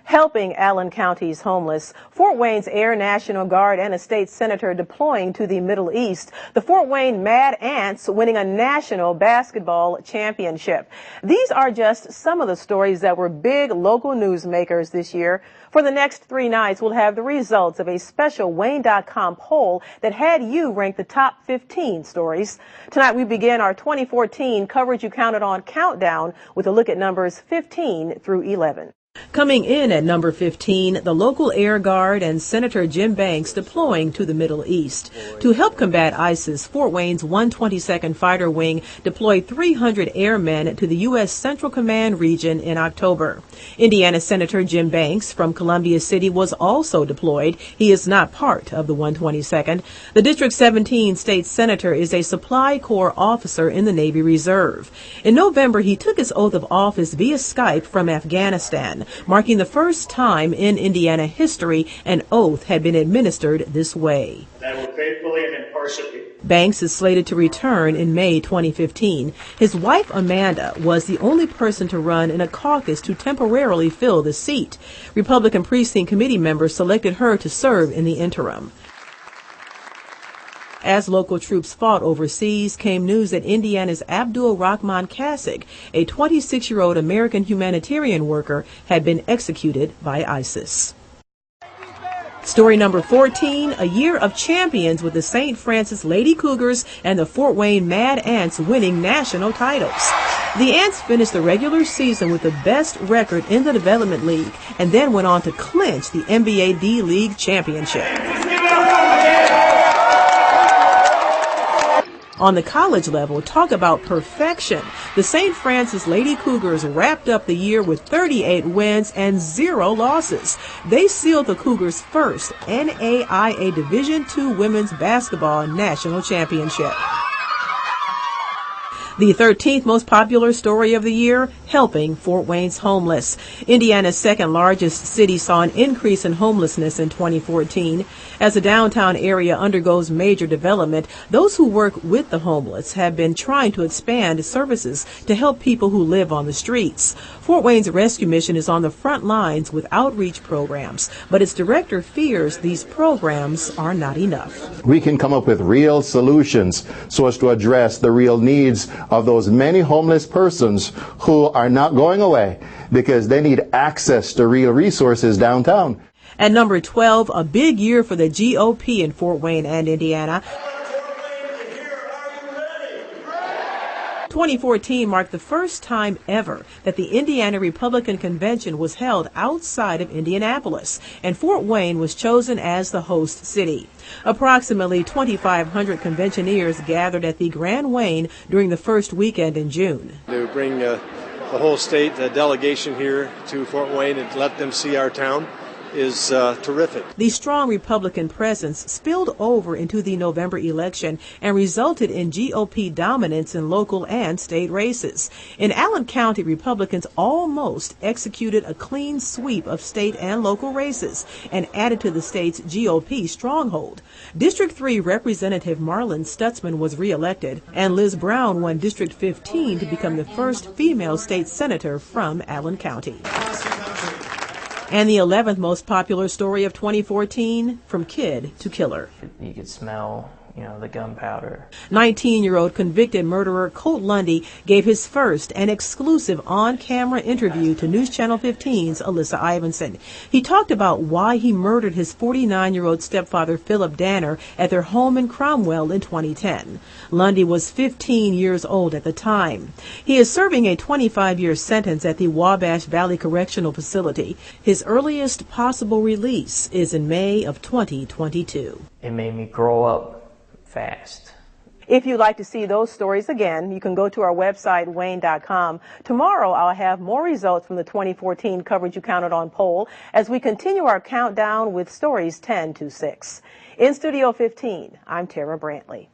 Helping Allen County's homeless, Fort Wayne's Air National Guard and a state senator deploying to the Middle East. The Fort Wayne Mad Ants winning a national basketball championship. These are just some of the stories that were big local newsmakers this year. For the next 3 nights, we'll have the results of a special Wayne.com poll that had you rank the top 15 stories. Tonight, we begin our 2014 Coverage You Counted On countdown with a look at numbers 15 through 11. Coming in at number 15, the local Air Guard and Senator Jim Banks deploying to the Middle East. To help combat ISIS, Fort Wayne's 122nd Fighter Wing deployed 300 airmen to the U.S. Central Command region in October. Indiana Senator Jim Banks from Columbia City was also deployed. He is not part of the 122nd. The District 17 state senator is a Supply Corps officer in the Navy Reserve. In November, he took his oath of office via Skype from Afghanistan, marking the first time in Indiana history an oath had been administered this way. That I will faithfully and impartially. Banks is slated to return in May 2015. His wife, Amanda, was the only person to run in a caucus to temporarily fill the seat. Republican precinct committee members selected her to serve in the interim. As local troops fought overseas, came news that Indiana's Abdul Rahman Kasich, a 26-year-old American humanitarian worker, had been executed by ISIS. Story number 14, a year of champions with the St. Francis Lady Cougars and the Fort Wayne Mad Ants winning national titles. The Ants finished the regular season with the best record in the Development League and then went on to clinch the NBA D-League championship. On the college level, talk about perfection. The St. Francis Lady Cougars wrapped up the year with 38 wins and 0 losses. They sealed the Cougars' first NAIA Division II Women's Basketball National Championship. The 13th most popular story of the year, helping Fort Wayne's homeless. Indiana's second largest city saw an increase in homelessness in 2014. As the downtown area undergoes major development, those who work with the homeless have been trying to expand services to help people who live on the streets. Fort Wayne's rescue mission is on the front lines with outreach programs, but its director fears these programs are not enough. We can come up with real solutions so as to address the real needs of those many homeless persons who are not going away because they need access to real resources downtown. At number 12, a big year for the GOP in Fort Wayne and Indiana. 2014 marked the first time ever that the Indiana Republican Convention was held outside of Indianapolis, and Fort Wayne was chosen as the host city. Approximately 2,500 conventioneers gathered at the Grand Wayne during the first weekend in June. To bring the whole state delegation here to Fort Wayne and let them see our town is terrific. The strong Republican presence spilled over into the November election and resulted in GOP dominance in local and state races. In Allen County, Republicans almost executed a clean sweep of state and local races and added to the state's GOP stronghold. District 3 Representative Marlon Stutzman was reelected, and Liz Brown won District 15 to become the first female state senator from Allen County. And the 11th most popular story of 2014, from kid to killer. You could smell, the gunpowder. 19-year-old convicted murderer Colt Lundy gave his first and exclusive on-camera interview to News Channel 15's Alyssa Iverson. He talked about why he murdered his 49-year-old stepfather Philip Danner at their home in Cromwell in 2010. Lundy was 15 years old at the time. He is serving a 25-year sentence at the Wabash Valley Correctional Facility. His earliest possible release is in May of 2022. It made me grow up fast. If you'd like to see those stories again, you can go to our website, Wayne.com. Tomorrow, I'll have more results from the 2014 Coverage You Counted On poll as we continue our countdown with stories 10 to 6. In Studio 15, I'm Tara Brantley.